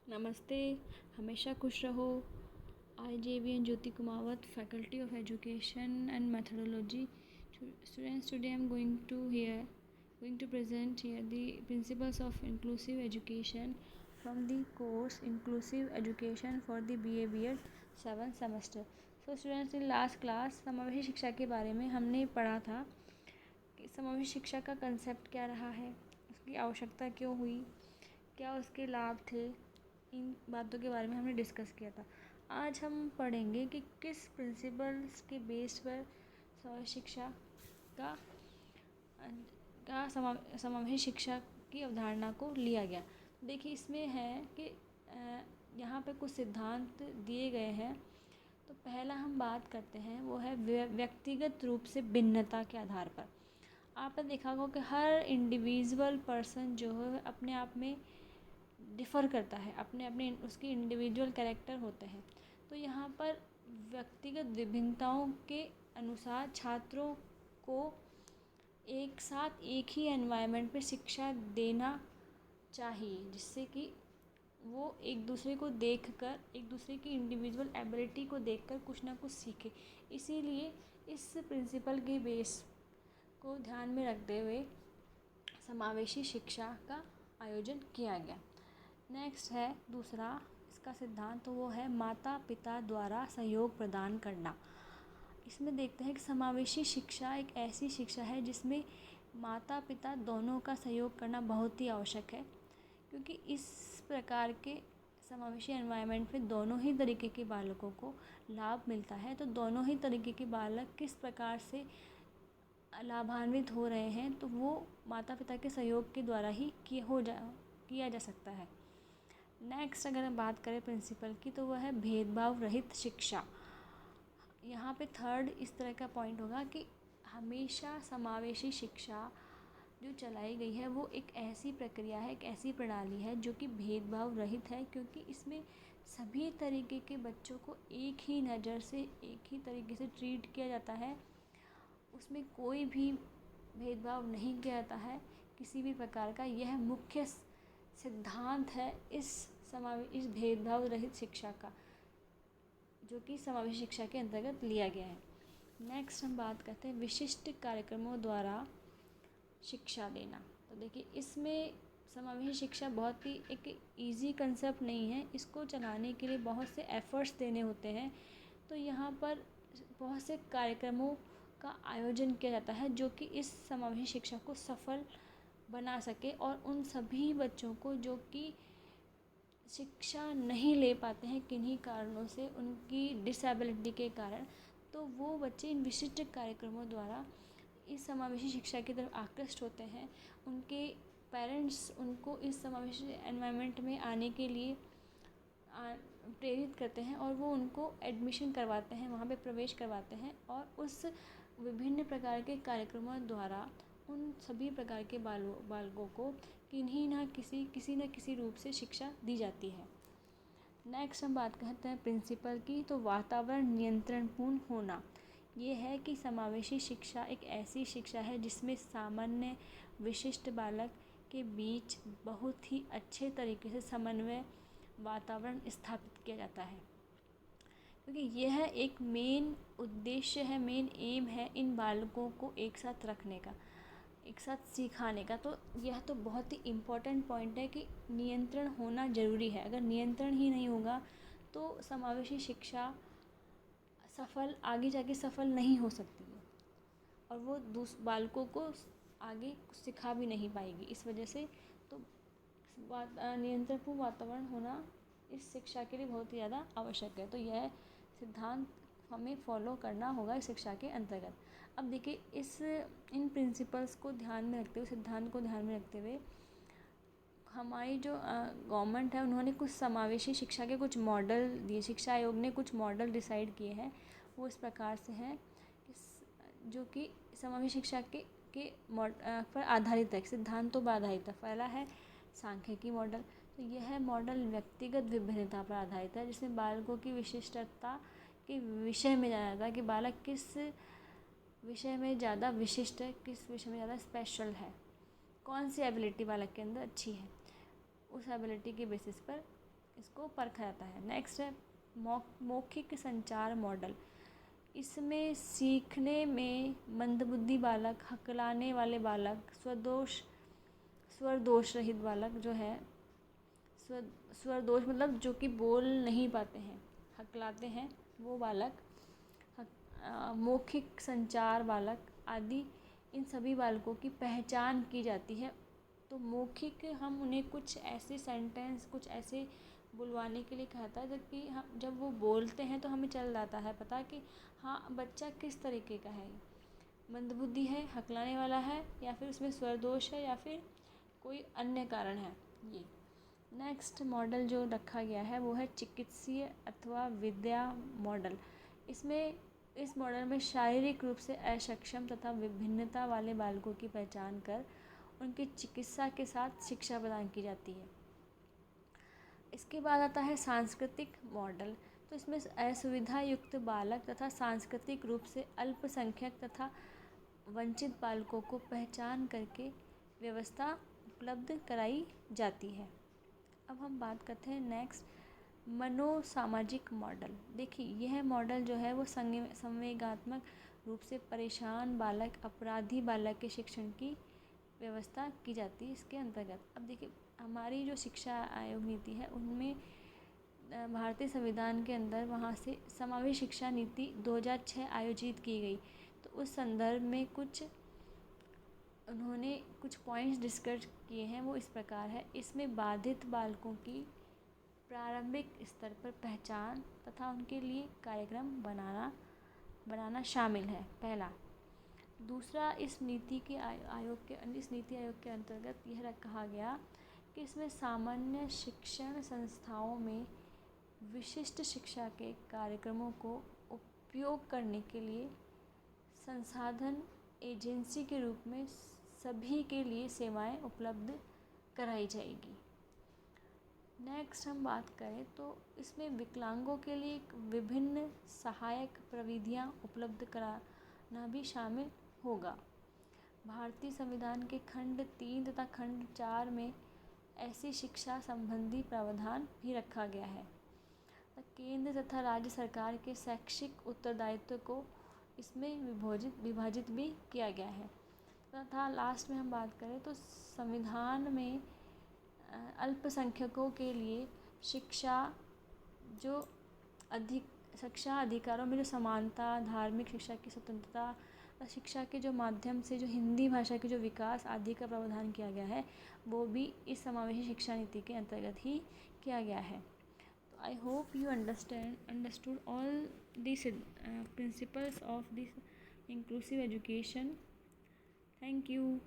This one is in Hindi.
नमस्ते। हमेशा खुश रहो। आई JVN Jyoti Kumawat, Faculty of Education and Methodology. Students, today I'm going to present here the principles of inclusive education from the course Inclusive Education for the BA B.Ed 7th semester. So students, in last class समावेशी शिक्षा के बारे में हमने पढ़ा था कि समावेशी शिक्षा का कंसेप्ट क्या रहा है, उसकी आवश्यकता क्यों हुई, क्या उसके लाभ थे। इन बातों के बारे में हमने डिस्कस किया था। आज हम पढ़ेंगे कि किस प्रिंसिपल्स के बेस पर समावेशी शिक्षा का समावेशी शिक्षा की अवधारणा को लिया गया। देखिए, इसमें है कि यहाँ पे कुछ सिद्धांत दिए गए हैं। तो पहला हम बात करते हैं, वो है व्यक्तिगत रूप से भिन्नता के आधार पर। आपने देखा होगा कि हर इंडिविजुअल पर्सन जो है अपने आप में डिफ़र करता है, अपने अपने उसके इंडिविजुअल कैरेक्टर होते हैं। तो यहाँ पर व्यक्तिगत विभिन्नताओं के अनुसार छात्रों को एक साथ एक ही एनवायरनमेंट में शिक्षा देना चाहिए, जिससे कि वो एक दूसरे को देखकर, एक दूसरे की इंडिविजुअल एबिलिटी को देखकर कुछ ना कुछ सीखे। इसीलिए इस प्रिंसिपल के बेस को ध्यान में रखते हुए समावेशी शिक्षा का आयोजन किया गया। नेक्स्ट है दूसरा इसका सिद्धांत, तो वो है माता पिता द्वारा सहयोग प्रदान करना। इसमें देखते हैं कि समावेशी शिक्षा एक ऐसी शिक्षा है जिसमें माता पिता दोनों का सहयोग करना बहुत ही आवश्यक है, क्योंकि इस प्रकार के समावेशी एनवायरनमेंट में दोनों ही तरीके के बालकों को लाभ मिलता है। तो दोनों ही तरीके के बालक किस प्रकार से लाभान्वित हो रहे हैं, तो वो माता पिता के सहयोग के द्वारा ही किया जा सकता है। नेक्स्ट अगर हम बात करें प्रिंसिपल की, तो वह है भेदभाव रहित शिक्षा। यहाँ पे थर्ड इस तरह का पॉइंट होगा कि हमेशा समावेशी शिक्षा जो चलाई गई है वो एक ऐसी प्रक्रिया है, एक ऐसी प्रणाली है जो कि भेदभाव रहित है, क्योंकि इसमें सभी तरीके के बच्चों को एक ही नज़र से, एक ही तरीके से ट्रीट किया जाता है। उसमें कोई भी भेदभाव नहीं किया जाता है किसी भी प्रकार का। यह मुख्य सिद्धांत है इस भेदभाव रहित शिक्षा का, जो कि समावेशी शिक्षा के अंतर्गत लिया गया है। नेक्स्ट हम बात करते हैं विशिष्ट कार्यक्रमों द्वारा शिक्षा देना। तो देखिए, इसमें समावेशी शिक्षा बहुत ही एक इजी कंसेप्ट नहीं है, इसको चलाने के लिए बहुत से एफ़र्ट्स देने होते हैं। तो यहाँ पर बहुत से कार्यक्रमों का आयोजन किया जाता है जो कि इस समावेशी शिक्षा को सफल बना सके, और उन सभी बच्चों को जो कि शिक्षा नहीं ले पाते हैं किन्हीं कारणों से, उनकी डिसेबिलिटी के कारण, तो वो बच्चे इन विशिष्ट कार्यक्रमों द्वारा इस समावेशी शिक्षा की तरफ आकृष्ट होते हैं। उनके पेरेंट्स उनको इस समावेशी एनवायरनमेंट में आने के लिए प्रेरित करते हैं, और वो उनको एडमिशन करवाते हैं, वहाँ पे प्रवेश करवाते हैं, और उस विभिन्न प्रकार के कार्यक्रमों द्वारा उन सभी प्रकार के बालकों को किसी न किसी रूप से शिक्षा दी जाती है। नेक्स्ट हम बात करते हैं प्रिंसिपल की, तो वातावरण नियंत्रणपूर्ण होना। ये है कि समावेशी शिक्षा एक ऐसी शिक्षा है जिसमें सामान्य विशिष्ट बालक के बीच बहुत ही अच्छे तरीके से समन्वय वातावरण स्थापित किया जाता है, क्योंकि यह एक मेन उद्देश्य है, मेन एम है इन बालकों को एक साथ रखने का, एक साथ सिखाने का। तो यह तो बहुत ही इम्पोर्टेंट पॉइंट है कि नियंत्रण होना ज़रूरी है। अगर नियंत्रण ही नहीं होगा तो समावेशी शिक्षा आगे जाके सफल नहीं हो सकती है, और वो बालकों को आगे सिखा भी नहीं पाएगी। इस वजह से तो नियंत्रणपूर्ण वातावरण होना इस शिक्षा के लिए बहुत ही ज़्यादा आवश्यक है। तो यह सिद्धांत हमें फॉलो करना होगा इस शिक्षा के अंतर्गत। अब देखिए, इन प्रिंसिपल्स को ध्यान में रखते हुए, सिद्धांत को ध्यान में रखते हुए, हमारी जो गवर्नमेंट है उन्होंने कुछ समावेशी शिक्षा के कुछ मॉडल दिए, शिक्षा आयोग ने कुछ मॉडल डिसाइड किए हैं। वो इस प्रकार से हैं कि जो कि समावेशी शिक्षा के पर आधारित है, सिद्धांतों पर आधारित है। पहला है सांख्यिकी मॉडल। तो यह मॉडल व्यक्तिगत विभिन्नता पर आधारित है, जिसमें बालकों की विशिष्टता के विषय में जाना जाता है कि बालक किस विषय में ज़्यादा विशिष्ट है, किस विषय में ज़्यादा स्पेशल है, कौन सी एबिलिटी बालक के अंदर अच्छी है। उस एबिलिटी के बेसिस पर इसको परखा जाता है। नेक्स्ट है मौखिक संचार मॉडल। इसमें सीखने में मंदबुद्धि बालक, हकलाने वाले बालक, स्वर दोष रहित बालक जो है, स्वर दोष मतलब जो कि बोल नहीं पाते हैं, हकलाते हैं वो बालक, मौखिक संचार बालक आदि, इन सभी बालकों की पहचान की जाती है। तो मौखिक हम उन्हें कुछ ऐसे सेंटेंस, कुछ ऐसे बुलवाने के लिए कहता है जबकि हम जब वो बोलते हैं तो हमें चल जाता है पता कि हाँ बच्चा किस तरीके का है, मंदबुद्धि है, हकलाने वाला है, या फिर उसमें स्वर दोष है, या फिर कोई अन्य कारण है ये। नेक्स्ट मॉडल जो रखा गया है वो है चिकित्सीय अथवा विद्या मॉडल। इस मॉडल में शारीरिक रूप से अक्षम तथा विभिन्नता वाले बालकों की पहचान कर उनकी चिकित्सा के साथ शिक्षा प्रदान की जाती है। इसके बाद आता है सांस्कृतिक मॉडल। तो इसमें असुविधा युक्त बालक तथा सांस्कृतिक रूप से अल्पसंख्यक तथा वंचित बालकों को पहचान करके व्यवस्था उपलब्ध कराई जाती है। अब हम बात करते हैं नेक्स्ट मनोसामाजिक मॉडल। देखिए यह मॉडल जो है वो संवेगात्मक रूप से परेशान बालक, अपराधी बालक के शिक्षण की व्यवस्था की जाती है इसके अंतर्गत। अब देखिए हमारी जो शिक्षा आयोग नीति है उनमें भारतीय संविधान के अंदर वहाँ से समावेशी शिक्षा नीति 2006 आयोजित की गई। तो उस संदर्भ में उन्होंने कुछ पॉइंट्स डिस्कस किए हैं, वो इस प्रकार है। इसमें बाधित बालकों की प्रारंभिक स्तर पर पहचान तथा उनके लिए कार्यक्रम बनाना शामिल है, पहला। दूसरा, इस नीति आयोग के अंतर्गत यह कहा गया कि इसमें सामान्य शिक्षण संस्थाओं में विशिष्ट शिक्षा के कार्यक्रमों को उपयोग करने के लिए संसाधन एजेंसी के रूप में सभी के लिए सेवाएं उपलब्ध कराई जाएगी। नेक्स्ट हम बात करें तो इसमें विकलांगों के लिए विभिन्न सहायक प्रविधियां उपलब्ध कराना भी शामिल होगा। भारतीय संविधान के खंड 3 तथा खंड 4 में ऐसी शिक्षा संबंधी प्रावधान भी रखा गया है। केंद्र तथा राज्य सरकार के शैक्षिक उत्तरदायित्व को इसमें विभाजित भी किया गया है। तथा लास्ट में हम बात करें तो संविधान में अल्पसंख्यकों के लिए शिक्षा अधिकारों में जो समानता, धार्मिक शिक्षा की स्वतंत्रता, शिक्षा के जो माध्यम से जो हिंदी भाषा के जो विकास आदि का प्रावधान किया गया है वो भी इस समावेशी शिक्षा नीति के अंतर्गत ही किया गया है। तो I hope you understood all this principles of this inclusive education. Thank you.